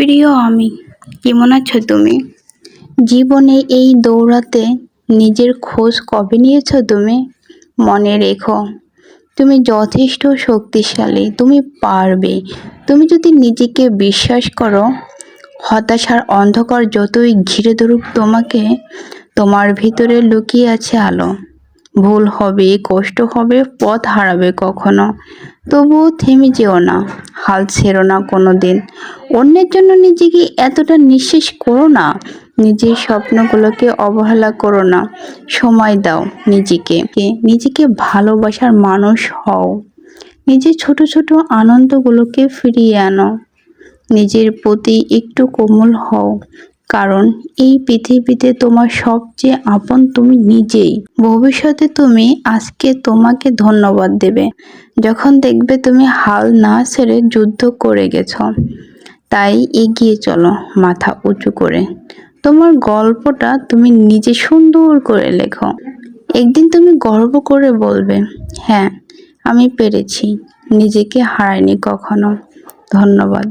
প্রিয় আমি, কেমন আছো তুমি? জীবনে এই দৌড়াতে নিজের খোঁজ কবে নিয়েছো তুমি? মনে রেখো, তুমি যথেষ্ট শক্তিশালী, তুমি পারবে। তুমি যদি নিজেকে বিশ্বাস করো, হতাশার অন্ধকার যতই ঘিরে ধরুক তোমাকে, তোমার ভিতরে লুকিয়ে আছে আলো। ভুল হবে, কষ্ট হবে, পথ হারাবে কখনো, তবুও থেমে যেও না, হাল ছেড়ো না কোনো দিন। অন্যের জন্য নিজেকে এতটা নিঃশেষ করো না, নিজের স্বপ্নগুলোকে অবহেলা করো না। সময় দাও নিজেকে, নিজেকে ভালোবাসার মানুষ হও। নিজের ছোট ছোট আনন্দগুলোকে ফিরিয়ে আনো, নিজের প্রতি একটু কোমল হও, কারণ এই পৃথিবীতে তোমার সবচেয়ে আপন তুমি নিজেই। ভবিষ্যতে তুমি আজকে তোমাকে ধন্যবাদ দেবে, যখন দেখবে তুমি হাল না ছেড়ে যুদ্ধ করে গেছো। তাই এগিয়ে চলো মাথা উঁচু করে। তোমার গল্পটা তুমি নিজে সুন্দর করে লেখো। একদিন তুমি গর্ব করে বলবে, হ্যাঁ আমি পেরেছি, নিজেকে হারাইনি কখনো। ধন্যবাদ।